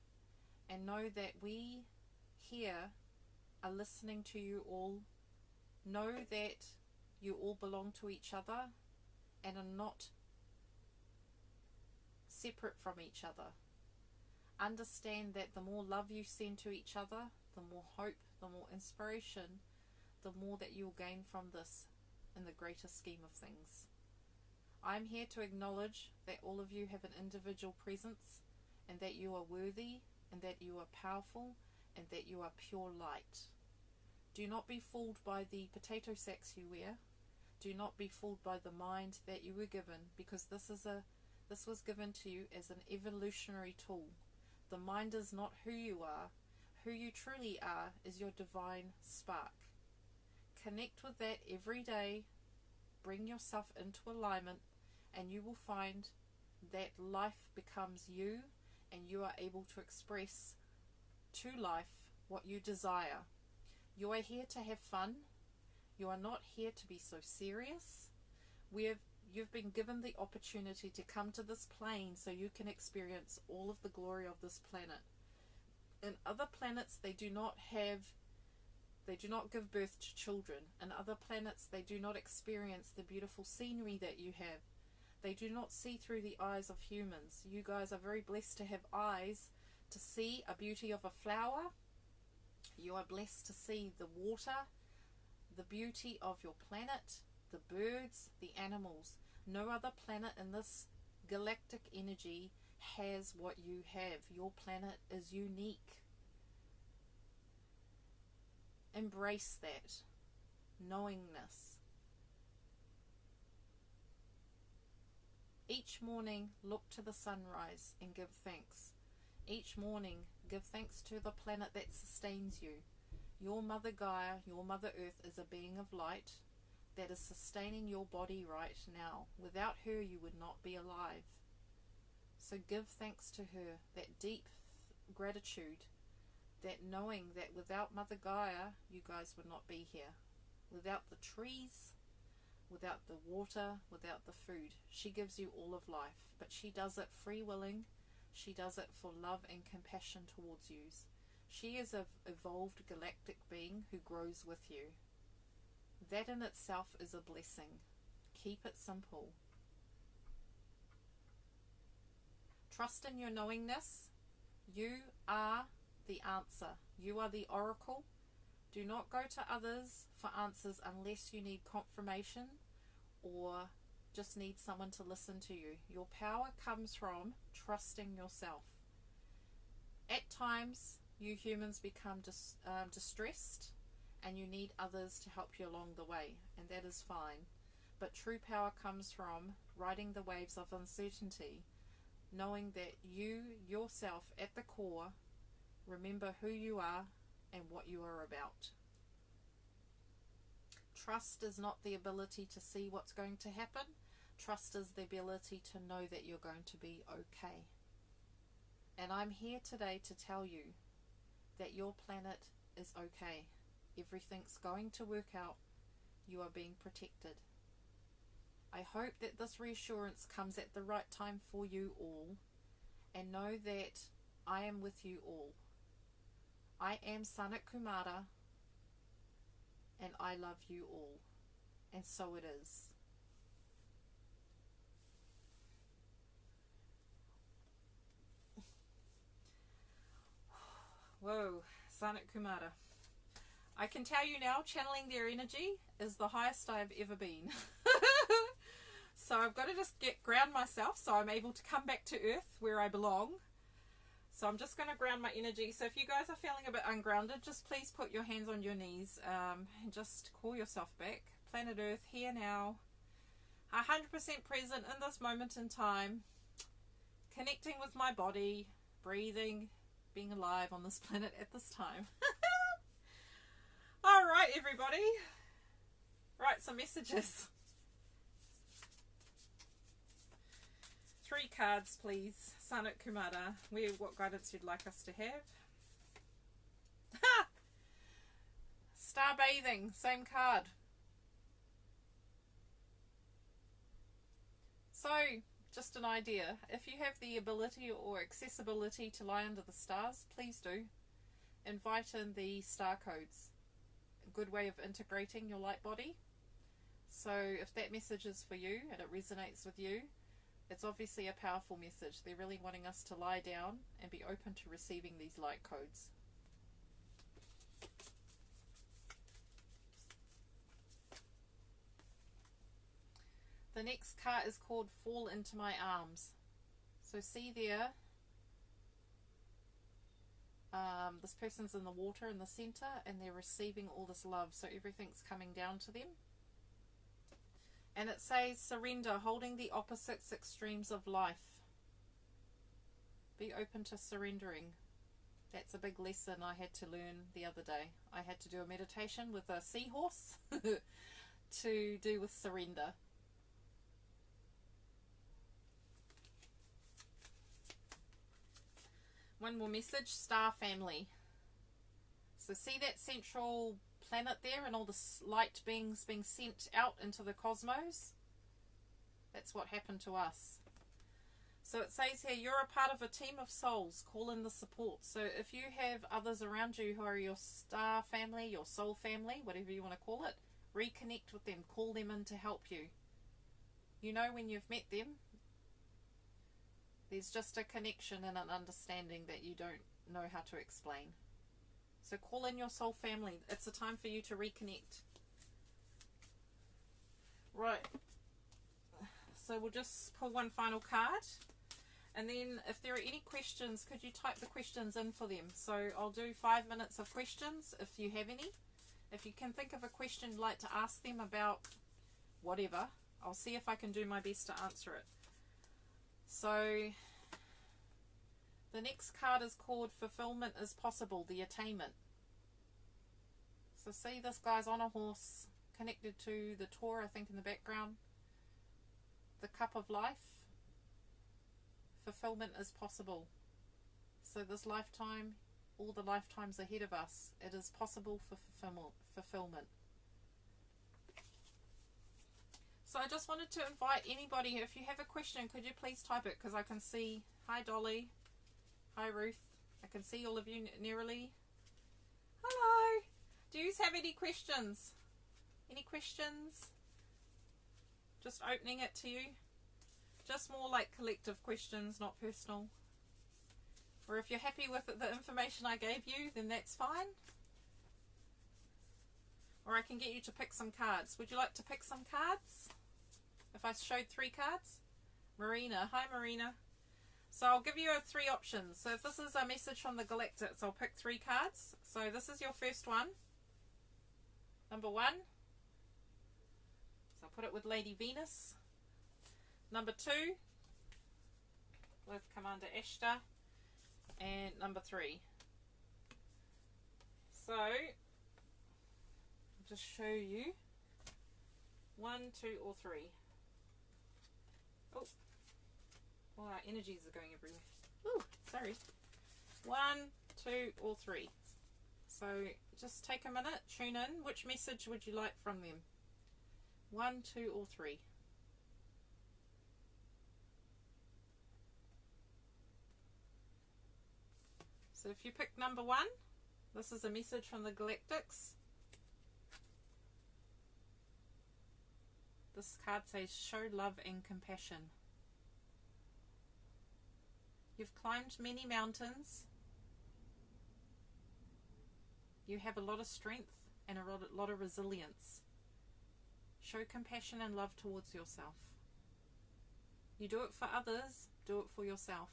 and know that we here are listening to you all. Know that you all belong to each other and are not separate from each other. Understand that the more love you send to each other, the more hope, the more inspiration, the more that you'll gain from this in the greater scheme of things. I'm here to acknowledge that all of you have an individual presence, and that you are worthy, and that you are powerful, and that you are pure light. Do not be fooled by the potato sacks you wear. Do not be fooled by the mind that you were given, because this was given to you as an evolutionary tool. The mind is not who you are. Who you truly are is your divine spark. Connect with that every day. Bring yourself into alignment, and you will find that life becomes you, and you are able to express to life what you desire. You are here to have fun. You are not here to be so serious. You've been given the opportunity to come to this plane so you can experience all of the glory of this planet. In other planets, they do not give birth to children. In other planets, they do not experience the beautiful scenery that you have. They do not see through the eyes of humans. You guys are very blessed to have eyes to see a beauty of a flower. You are blessed to see the water, the beauty of your planet, the birds, the animals. No other planet in this galactic energy has what you have. Your planet is unique. Embrace that knowingness. Each morning, look to the sunrise and give thanks. Each morning, give thanks to the planet that sustains you. Your Mother Gaia, your Mother Earth, is a being of light that is sustaining your body right now. Without her, you would not be alive. So give thanks to her, that deep gratitude, that knowing that without Mother Gaia, you guys would not be here. Without the trees, without the water, without the food. She gives you all of life, but she does it free willing. She does it for love and compassion towards you. She is an evolved galactic being who grows with you. That in itself is a blessing. Keep it simple. Trust in your knowingness. You are the answer. You are the oracle. Do not go to others for answers unless you need confirmation or just need someone to listen to you. Your power comes from trusting yourself. At times, you humans become distressed and you need others to help you along the way, and that is fine. But true power comes from riding the waves of uncertainty, knowing that you, yourself, at the core, remember who you are and what you are about. Trust is not the ability to see what's going to happen. Trust is the ability to know that you're going to be okay. And I'm here today to tell you that your planet is okay. Everything's going to work out. You are being protected. I hope that this reassurance comes at the right time for you all, and know that I am with you all. I am Sanat Kamada, and I love you all, and so it is. Whoa, Sanat Kamada. I can tell you now, channeling their energy is the highest I've ever been. So I've got to just ground myself so I'm able to come back to earth where I belong. So I'm just going to ground my energy. So if you guys are feeling a bit ungrounded, just please put your hands on your knees and just call yourself back. Planet Earth, here now, 100% present in this moment in time, connecting with my body, breathing, being alive on this planet at this time. All right, everybody. Write some messages. 3 cards, please. Sanat Kamada. What guidance you'd like us to have. Ha! Star bathing. Same card. So, just an idea. If you have the ability or accessibility to lie under the stars, please do. Invite in the star codes. A good way of integrating your light body. So if that message is for you and it resonates with you, it's obviously a powerful message. They're really wanting us to lie down and be open to receiving these light codes. The next card is called Fall Into My Arms. So see there, this person's in the water in the center and they're receiving all this love. So everything's coming down to them. And it says surrender, holding the opposites extremes of life. Be open to surrendering. That's a big lesson I had to learn the other day. I had to do a meditation with a seahorse to do with surrender. One more message, star family. So see that central planet there and all the light beings being sent out into the cosmos? That's what happened to us. So it says here, you're a part of a team of souls. Call in the support. So if you have others around you who are your star family, your soul family, whatever you want to call it, reconnect with them. Call them in to help you. You know when you've met them, there's just a connection and an understanding that you don't know how to explain. So call in your soul family. It's a time for you to reconnect. Right. So we'll just pull one final card. And then if there are any questions, could you type the questions in for them? So I'll do 5 minutes of questions if you have any. If you can think of a question you'd like to ask them about whatever, I'll see if I can do my best to answer it. So the next card is called Fulfillment is Possible, the Attainment. So see this guy's on a horse connected to the Torah, I think, in the background. The cup of life. Fulfillment is possible. So this lifetime, all the lifetimes ahead of us, it is possible for fulfillment. So I just wanted to invite anybody, if you have a question, could you please type it? Because I can see, hi Dolly, hi Ruth, I can see all of you nearly. Hello, do you have any questions? Any questions? Just opening it to you. Just more like collective questions, not personal. Or if you're happy with the information I gave you, then that's fine. or I can get you to pick some cards. Would you like to pick some cards? If I showed 3 cards? Marina. Hi, Marina. So I'll give you 3 options. So if this is a message from the Galactics, I'll pick 3 cards. So this is your first one. Number 1. So I'll put it with Lady Venus. Number 2 with Commander Ashtar. And number 3. So I'll just show you 1, 2, or 3. Oh, all our energies are going everywhere. Ooh, sorry. 1, 2, or 3. So just take a minute, tune in. Which message would you like from them? 1, 2, or 3. So if you pick number 1, this is a message from the Galactics. This card says, show love and compassion. You've climbed many mountains. You have a lot of strength and a lot of resilience. Show compassion and love towards yourself. You do it for others, do it for yourself.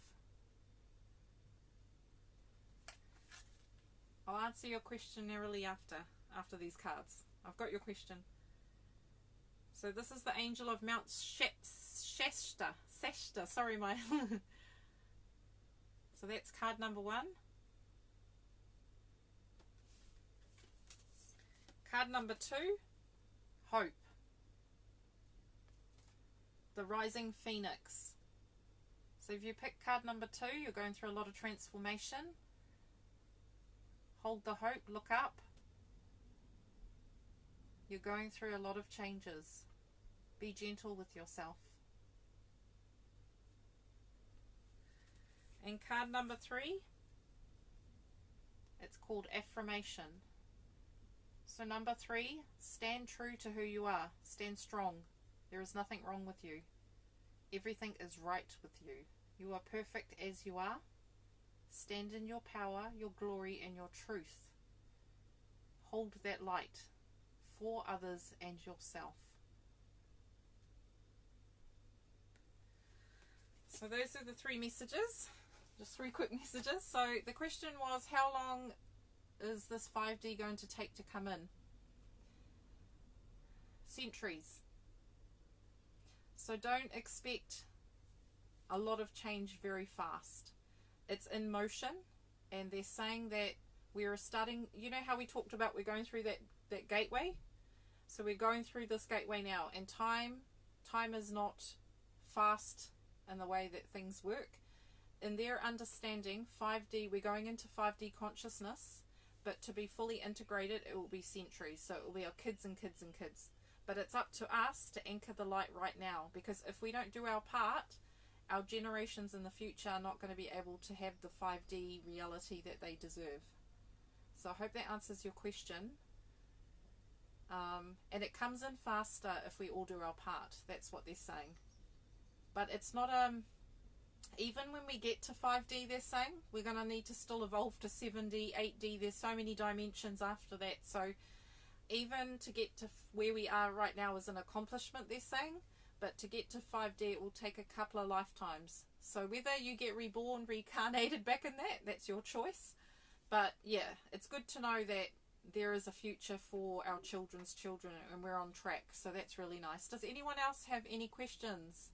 I'll answer your question narrowly after these cards. I've got your question. So this is the angel of Mount Shasta. Sorry, my... So that's card number 1. Card number 2, hope. The rising phoenix. So if you pick card number 2, you're going through a lot of transformation. Hold the hope, look up. You're going through a lot of changes. Be gentle with yourself. And card number 3, it's called affirmation. So number 3, stand true to who you are. Stand strong. There is nothing wrong with you. Everything is right with you. You are perfect as you are. Stand in your power, your glory, and your truth. Hold that light for others and yourself. So those are the 3 messages. Just 3 quick messages. So the question was, how long is this 5D going to take to come in? Centuries. So don't expect a lot of change very fast. It's in motion, and they're saying that we're starting, you know how we talked about we're going through that gateway? So we're going through this gateway now, and time is not fast in the way that things work. In their understanding, 5D, we're going into 5D consciousness, but to be fully integrated, it will be centuries. So it will be our kids and kids and kids. But it's up to us to anchor the light right now, because if we don't do our part, our generations in the future are not going to be able to have the 5D reality that they deserve. So I hope that answers your question. And it comes in faster if we all do our part. That's what they're saying. But it's not even when we get to 5D, they're saying we're going to need to still evolve to 7D, 8D. There's so many dimensions after that. So even to get to where we are right now is an accomplishment, they're saying. But to get to 5D, it will take a couple of lifetimes. So whether you get reborn, reincarnated back in that, that's your choice. But yeah, it's good to know that there is a future for our children's children, and we're on track. So that's really nice. Does anyone else have any questions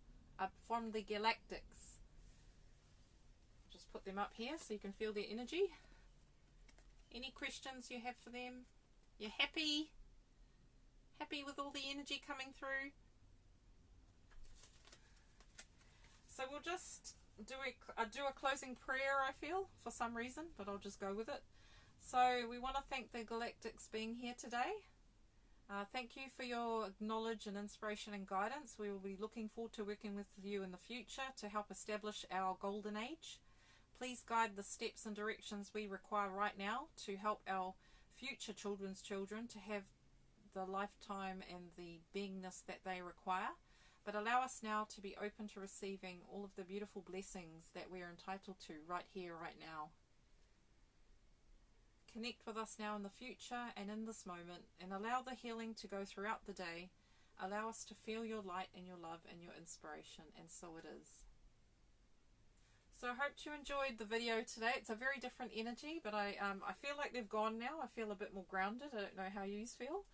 from the Galactics? Just put them up here so you can feel their energy. Any questions you have for them? You're happy? Happy with all the energy coming through? So we'll just do a closing prayer, I feel, for some reason, but I'll just go with it. So we want to thank the Galactics being here today. Thank you for your knowledge and inspiration and guidance. We will be looking forward to working with you in the future to help establish our golden age. Please guide the steps and directions we require right now to help our future children's children to have the lifetime and the beingness that they require. But allow us now to be open to receiving all of the beautiful blessings that we are entitled to right here, right now. connect with us now in the future and in this moment, and allow the healing to go throughout the day. Allow us to feel your light and your love and your inspiration, and so it is. So I hope you enjoyed the video today. It's a very different energy, but I feel like they've gone now. I feel a bit more grounded. I don't know how you feel,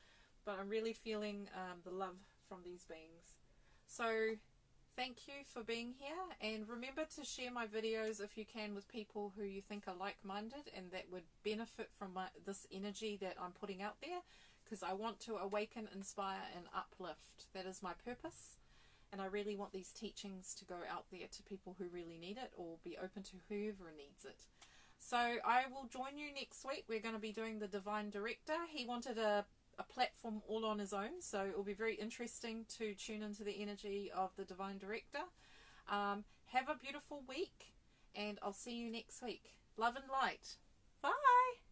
but I'm really feeling the love from these beings. So thank you for being here, and remember to share my videos if you can with people who you think are like-minded and that would benefit from this energy that I'm putting out there, because I want to awaken, inspire and uplift. That is my purpose, and I really want these teachings to go out there to people who really need it, or be open to whoever needs it. So I will join you next week. We're going to be doing the Divine Director. He wanted a platform all on his own, so it will be very interesting to tune into the energy of the Divine Director. Have a beautiful week, and I'll see you next week. Love and light. Bye.